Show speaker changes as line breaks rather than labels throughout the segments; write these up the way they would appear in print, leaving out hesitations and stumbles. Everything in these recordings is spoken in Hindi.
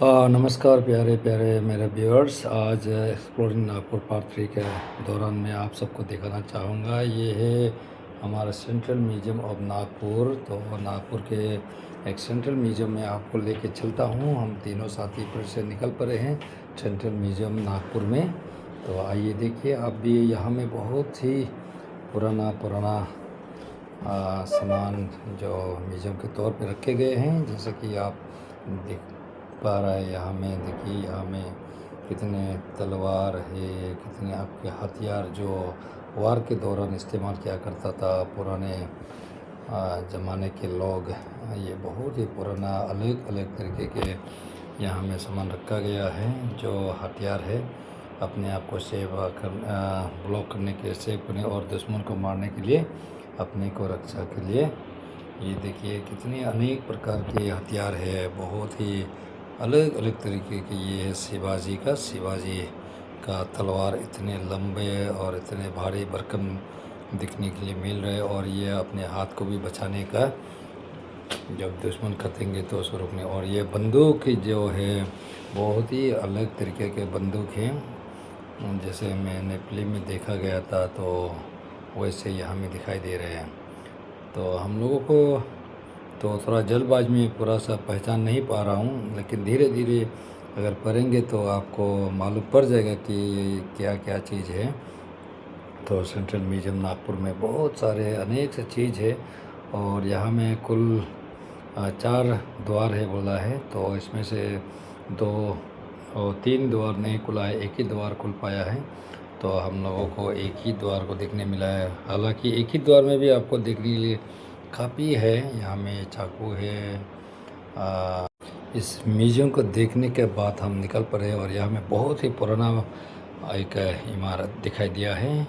नमस्कार प्यारे प्यारे मेरे व्यूअर्स। आज एक्सप्लोरिंग नागपुर पार्ट 3 के दौरान मैं आप सबको दिखाना चाहूँगा। ये है हमारा सेंट्रल म्यूज़ियम ऑफ नागपुर। तो नागपुर के एक सेंट्रल म्यूज़ियम में आपको लेके चलता हूँ। हम तीनों साथी फिर से निकल पड़े हैं सेंट्रल म्यूज़ियम नागपुर में। तो आइए देखिए आप भी। यहाँ में बहुत ही पुराना सामान जो म्यूज़ियम के तौर पे रखे गए हैं, जैसे कि आप देख पा रहा है। यहाँ में देखिए, यहाँ में कितने तलवार है, कितने आपके हथियार जो वार के दौरान इस्तेमाल किया करता था पुराने ज़माने के लोग। ये बहुत ही पुराना अलग अलग तरीके के यहाँ में सामान रखा गया है। जो हथियार है अपने आप को ब्लॉक करने के, सेव करने और दुश्मन को मारने के लिए, अपने को रक्षा के लिए। ये देखिए कितने अनेक प्रकार के हथियार है, बहुत ही अलग अलग तरीके के। ये है शिवाजी का तलवार, इतने लंबे और इतने भारी भरकम दिखने के लिए मिल रहे। और ये अपने हाथ को भी बचाने का, जब दुश्मन कतेंगे तो उसको रोकने। और ये बंदूक जो है बहुत ही अलग तरीके के बंदूक हैं, जैसे मैंने फिल्म में देखा गया था, तो वैसे यहाँ में दिखाई दे रहे हैं। तो हम लोगों को तो थोड़ा जल्दबाज में पूरा सा पहचान नहीं पा रहा हूँ, लेकिन धीरे धीरे अगर पढ़ेंगे तो आपको मालूम पड़ जाएगा कि क्या क्या चीज़ है। तो सेंट्रल म्यूज़ियम नागपुर में बहुत सारे अनेक से चीज़ है। और यहाँ में कुल 4 द्वार है बोला है। तो इसमें से 2 और 3 द्वार नहीं खुला है, एक ही द्वार खुल पाया है। तो हम लोगों को एक ही द्वार को देखने मिला है। हालांकि एक ही द्वार में भी आपको देखने के लिए काफ़ी है। यहाँ में चाकू है। इस म्यूज़ियम को देखने के बाद हम निकल पड़े और यहाँ में बहुत ही पुराना एक इमारत दिखाई दिया है।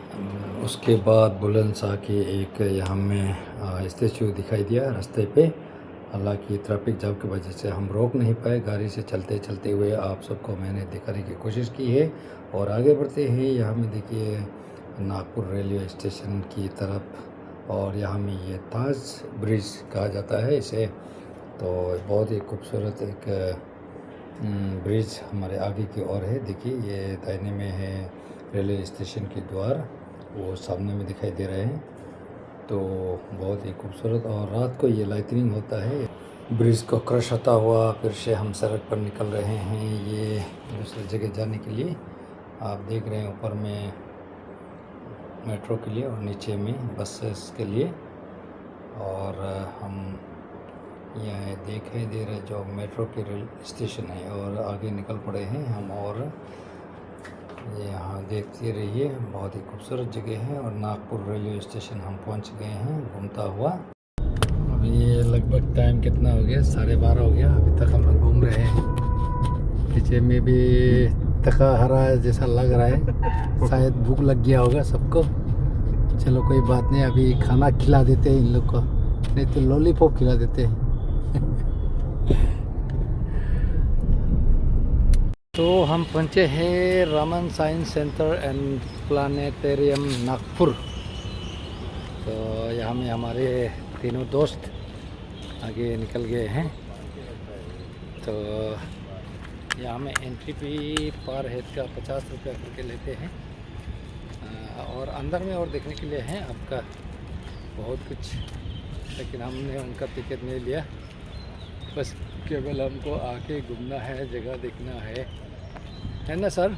उसके बाद बुलंद शाह की एक यहाँ में स्टैचू दिखाई दिया रास्ते पे। हालांकि ट्रैफिक जाम की वजह से हम रोक नहीं पाए। गाड़ी से चलते चलते हुए आप सबको मैंने दिखाने की कोशिश की है। और आगे बढ़ते हैं। यहाँ में देखिए नागपुर रेलवे स्टेशन की तरफ, और यहाँ में ये ताज ब्रिज कहा जाता है इसे। तो बहुत ही खूबसूरत एक ब्रिज हमारे आगे की ओर है। देखिए ये दाहिने में है रेलवे स्टेशन के द्वार, वो सामने में दिखाई दे रहे हैं। तो बहुत ही खूबसूरत, और रात को ये लाइटनिंग होता है। ब्रिज को क्रश होता हुआ फिर से हम सड़क पर निकल रहे हैं, ये दूसरी जगह जाने के लिए। आप देख रहे हैं ऊपर में मेट्रो के लिए और नीचे में बसेस के लिए। और हम यहाँ दिखाई दे रहे जो मेट्रो के रेल स्टेशन है, और आगे निकल पड़े हैं हम। और यहाँ देखते रहिए, बहुत ही खूबसूरत जगह है। और नागपुर रेलवे स्टेशन हम पहुँच गए हैं घूमता हुआ। अभी लगभग टाइम कितना हो गया, 12:30 हो गया। अभी तक हम लोग घूम रहे हैं। पीछे में भी थका हरा जैसा लग रहा है, शायद भूख लग गया होगा सबको। चलो कोई बात नहीं, अभी खाना खिला देते हैं इन लोग को, नहीं तो लॉलीपॉप खिला देते हैं। तो हम पहुंचे हैं Raman science centre and planetarium Nagpur. तो यहाँ में हमारे तीनों दोस्त आगे निकल गए हैं। तो यहाँ में एंट्री भी पर हेड का 50 रुपया करके लेते हैं। और अंदर में और देखने के लिए है आपका बहुत कुछ, लेकिन हमने उनका टिकट नहीं लिया। बस केवल हमको आके घूमना है, जगह देखना है ना सर?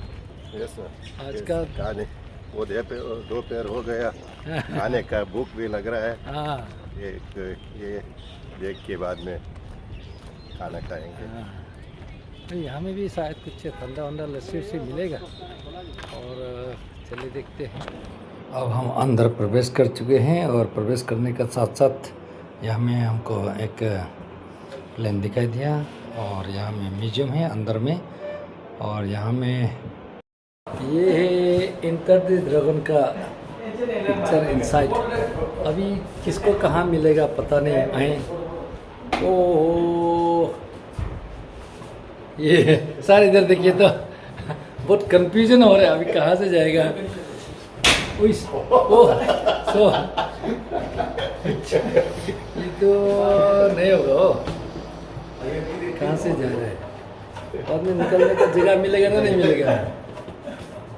Yes sir.
आज का
खाने वो 2 पैर हो गया, खाने का भूख भी लग रहा है।
हाँ,
ये देख के बाद में खाना खाएंगे।
हाँ। तो यहाँ में भी शायद कुछ ठंडा वंडा लस्सी उस्सी मिलेगा। और चलिए देखते हैं। अब हम अंदर प्रवेश कर चुके हैं, और प्रवेश करने के साथ साथ यहाँ में हमको एक प्लेन दिखाई दिया। और यहाँ में म्यूजियम है अंदर में। और यहाँ में ये है इंटर द ड्रैगन का पिक्चर इनसाइड। अभी किसको कहाँ मिलेगा पता नहीं आए। ओ ये सारे इधर देखिए, तो बहुत कंफ्यूजन हो रहा है अभी कहाँ से जाएगा। ये तो नहीं होगा। कहाँ से जा रहा है? बाद में निकलने का जगह मिलेगा ना नहीं मिलेगा?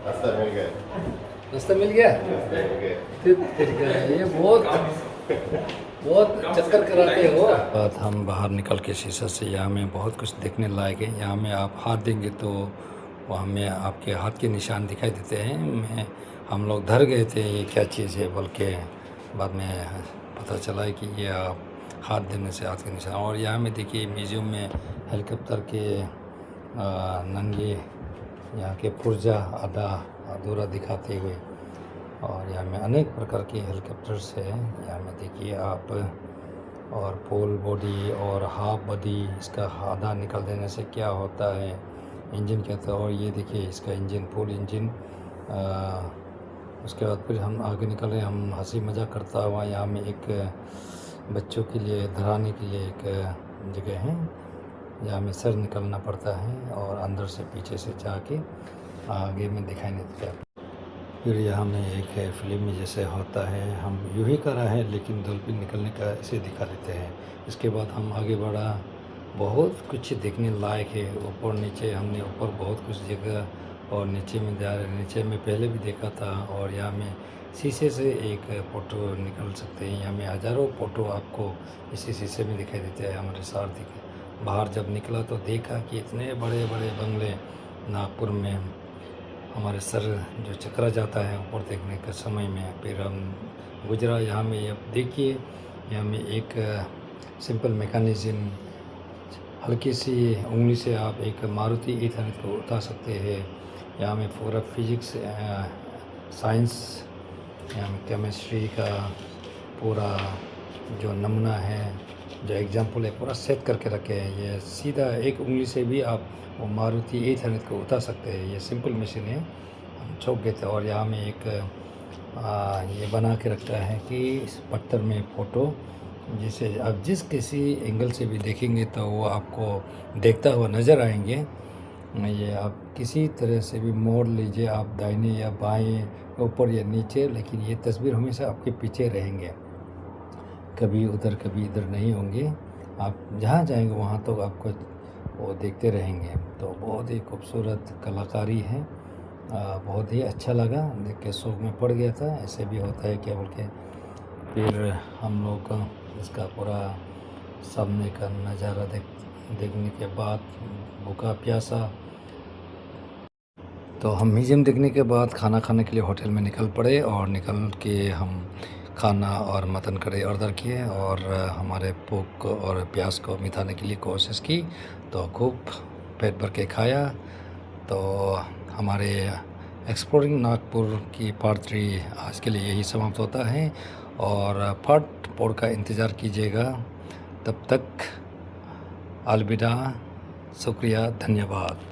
रास्ता मिल गया।
रास्ता मिल गया?
रास्ता मिल गया।
फिर क्या है? ये बहुत चक्कर कराते हो। बात हम बाहर निकल के शीशा से यहाँ में बहुत कुछ देखने लायक है। यहाँ में आप हाथ देंगे तो वहाँ में आपके हाथ के निशान दिखाई देते हैं। हम लोग डर गए थे ये क्या चीज़ है, बल्कि बाद में पता चला है कि ये आप हाथ देने से हाथ के निशान। और यहाँ में देखिए म्यूज़ियम में हेलीकॉप्टर के नंगे यहाँ के पुर्जा आधा अधूरा दिखाते हुए, और यहाँ में अनेक प्रकार के हेलीकॉप्टर्स है। यहाँ में देखिए आप, और फुल बॉडी और हाफ बॉडी, इसका आधा निकल देने से क्या होता है, इंजन क्या था। और ये देखिए इसका इंजन, फुल इंजन। उसके बाद फिर हम आगे निकल रहे, हम हंसी मजाक करता हुआ यहाँ में एक बच्चों के लिए डराने के लिए एक जगह है। यहाँ में सर निकलना पड़ता है और अंदर से पीछे से जाके आगे में दिखाई नहीं देता। फिर यहाँ में एक फिल्म में जैसे होता है, हम यूँ ही करा है लेकिन डॉल्फिन निकलने का ऐसे दिखा देते हैं। इसके बाद हम आगे बढ़ा, बहुत कुछ देखने लायक है। ऊपर नीचे हमने ऊपर बहुत कुछ जगह, और नीचे में जा रहे, नीचे में पहले भी देखा था। और यहाँ में शीशे से एक फ़ोटो निकल सकते हैं। यहाँ में हज़ारों फ़ोटो आपको इसी शीशे में दिखाई देते हैं। हमारे सारथी के बाहर जब निकला तो देखा कि इतने बड़े बड़े बंगले नागपुर में, हमारे सर जो चकरा जाता है ऊपर देखने के समय में। फिर हम गुजरा यहाँ में, अब देखिए यहाँ में एक सिंपल मैकेनिज़्म, हल्की सी उंगली से आप एक मारुति 800 को उठा सकते हैं। यहाँ में पूरा फिजिक्स, साइंस, यहाँ में केमिस्ट्री का पूरा जो नमूना है, जो एग्जाम्पल है, पूरा सेट करके रखे हैं। ये सीधा एक उंगली से भी आप वो मारुति 800 को उठा सकते हैं। ये सिंपल मशीन है, हम चौंक गए थे। और यहाँ में एक ये बना के रखा है कि इस पत्थर में फ़ोटो, जिसे आप जिस किसी एंगल से भी देखेंगे तो वो आपको देखता हुआ नज़र आएंगे। ये आप किसी तरह से भी मोड़ लीजिए, आप दाहिने या बाएं, ऊपर या नीचे, लेकिन ये तस्वीर हमेशा आपके पीछे रहेंगे, कभी उधर कभी इधर नहीं होंगे। आप जहाँ जाएंगे वहाँ तो आपको वो देखते रहेंगे। तो बहुत ही खूबसूरत कलाकारी है, बहुत ही अच्छा लगा, देख के शौक में पड़ गया था। ऐसे भी होता है क्या बोल के। फिर हम लोग इसका पूरा सामने का नज़ारा देखने के बाद भूखा प्यासा, तो हम म्यूज़ियम देखने के बाद खाना खाने के लिए होटल में निकल पड़े। और निकल के हम खाना और मटन करी ऑर्डर किए, और हमारे भूख और प्यास को मिटाने के लिए कोशिश की, तो खूब पेट भर के खाया। तो हमारे एक्सप्लोरिंग नागपुर की पार्ट 3 आज के लिए यही समाप्त होता है, और पार्ट 4 का इंतज़ार कीजिएगा। तब तक अलविदा, शुक्रिया, धन्यवाद।